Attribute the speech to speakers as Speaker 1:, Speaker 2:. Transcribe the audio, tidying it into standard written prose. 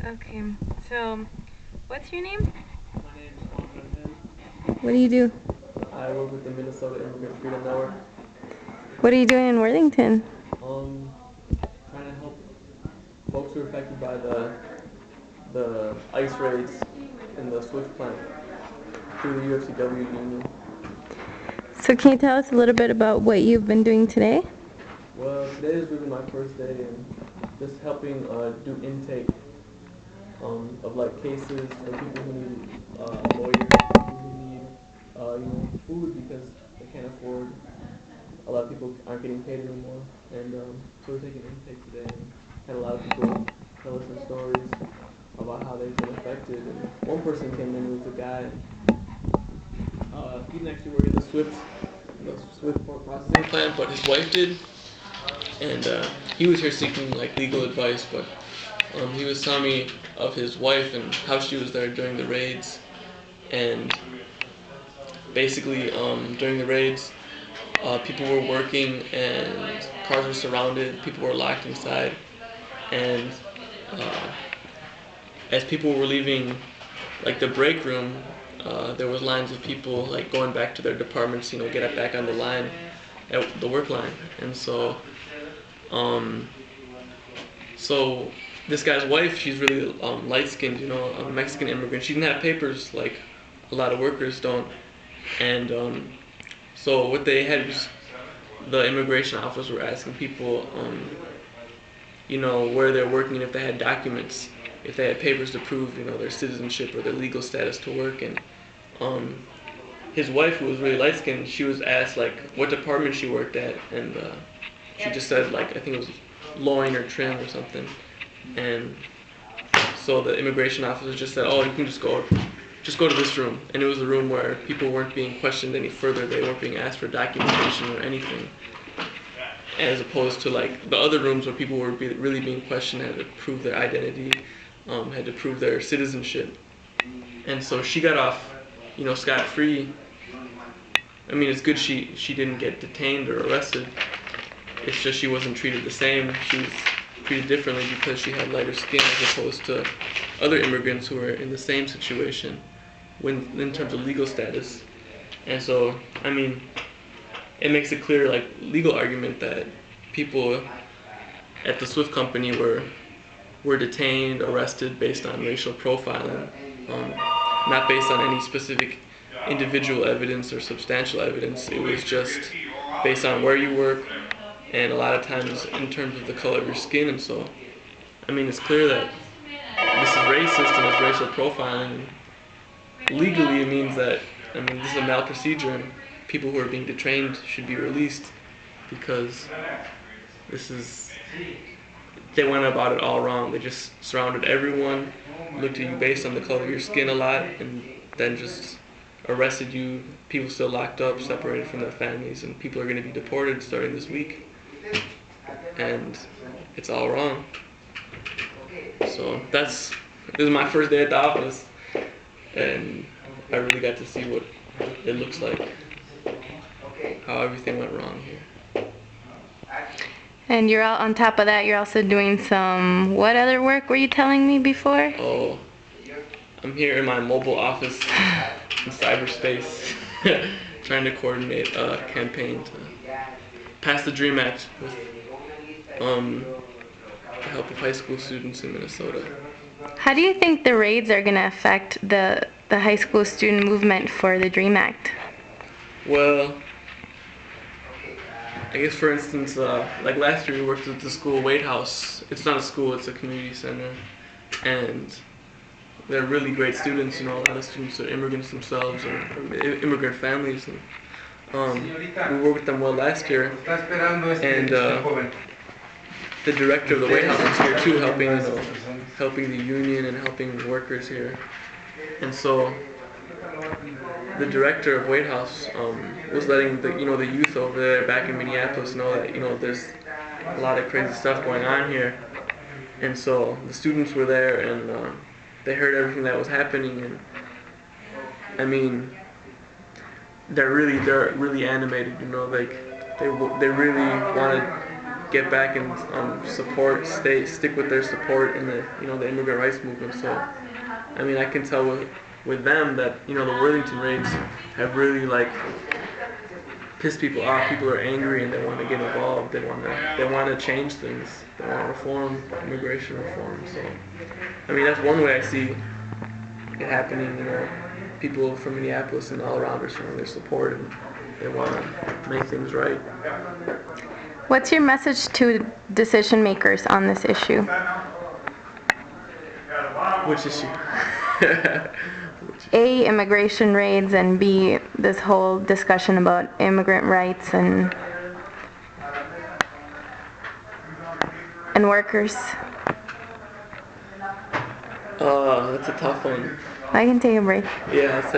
Speaker 1: Okay, so what's your name?
Speaker 2: My name is Juan Rangel.
Speaker 1: What do you do?
Speaker 2: I work with the Minnesota Immigrant Freedom Network.
Speaker 1: What are you doing in Worthington?
Speaker 2: Um, Trying to help folks who are affected by the ICE raids in the Swift plant through the UFCW union.
Speaker 1: So can you tell us a little bit about what you've been doing today?
Speaker 2: Well, today is really my first day and just helping do intake of like cases for people who need lawyers, people who need food because they can't afford. A lot of people aren't getting paid anymore, and so we're taking intake today and had a lot of people tell us their stories about how they've been affected. And one person came in with a guy. He didn't actually work at the Swift pork processing plant, but his wife did, and he was here seeking like legal advice. But he was telling me of his wife and how she was there during the raids, and basically during the raids, people were working and cars were surrounded. People were locked inside, and uh, as people were leaving, like the break room, there was lines of people like going back to their departments. Get back on the line, at the work line, and um, so this guy's wife, she's really light skinned. A Mexican immigrant. She didn't have papers like a lot of workers don't, and so what they had was the immigration officers were asking people, where they're working, if they had documents, if they had papers to prove, their citizenship or their legal status to work. And um, his wife, who was really light skinned, she was asked like what department she worked at, and she just said like I think it was loin or trim or something. And so the immigration officer just said, "Oh, you can just go to this room." And it was a room where people weren't being questioned any further. They weren't being asked for documentation or anything, as opposed to like the other rooms where people were really being questioned, had to prove their identity, had to prove their citizenship. And so she got off, scot free. I mean, it's good she didn't get detained or arrested. It's just she wasn't treated the same. She was treated differently because she had lighter skin as opposed to other immigrants who were in the same situation in terms of legal status. And so, I mean, it makes a clear like legal argument that people at the Swift company were detained, arrested based on racial profiling, not based on any specific individual evidence or substantial evidence. It was just based on where you work, and a lot of times in terms of the color of your skin. And so, I mean, it's clear that this is racist and it's racial profiling. Legally, it means that, I mean, this is a malprocedure, and people who are being detained should be released because this is, they went about it all wrong. They just surrounded everyone, looked at you based on the color of your skin a lot, and then just arrested you. People still locked up, separated from their families, and people are going to be deported starting this week. And it's all wrong. So this is my first day at the office, and I really got to see what it looks like, how everything went wrong here.
Speaker 1: And you're all on top of that. You're also doing some what other work were you telling me before?
Speaker 2: Oh, I'm here in my mobile office in cyberspace, trying to coordinate a campaign to pass the DREAM Act with the help of high school students in Minnesota.
Speaker 1: How do you think the raids are going to affect the high school student movement for the DREAM Act?
Speaker 2: Well, I guess for instance, like last year we worked at the school Wade House. It's not a school, it's a community center. And they're really great students, a lot of students are immigrants themselves or immigrant families. And, we worked with them well last year. And the director of the Wade House is here too, helping the union and helping workers here. And so the director of Wade House was letting the youth over there back in Minneapolis know that there's a lot of crazy stuff going on here. And so the students were there and they heard everything that was happening. And I mean, they're really animated. Like they really wanted get back and stick with their support in the immigrant rights movement. So, I mean, I can tell with them that the Worthington raids have really like pissed people off. People are angry and they want to get involved. They want to change things. They want reform, immigration reform. So, I mean, that's one way I see it happening. People from Minneapolis and all around are showing their support and they want to make things right.
Speaker 1: What's your message to decision makers on this issue?
Speaker 2: Which issue?
Speaker 1: A, immigration raids, and B, this whole discussion about immigrant rights and workers.
Speaker 2: That's a tough one.
Speaker 1: I can take a break.
Speaker 2: Yeah, that's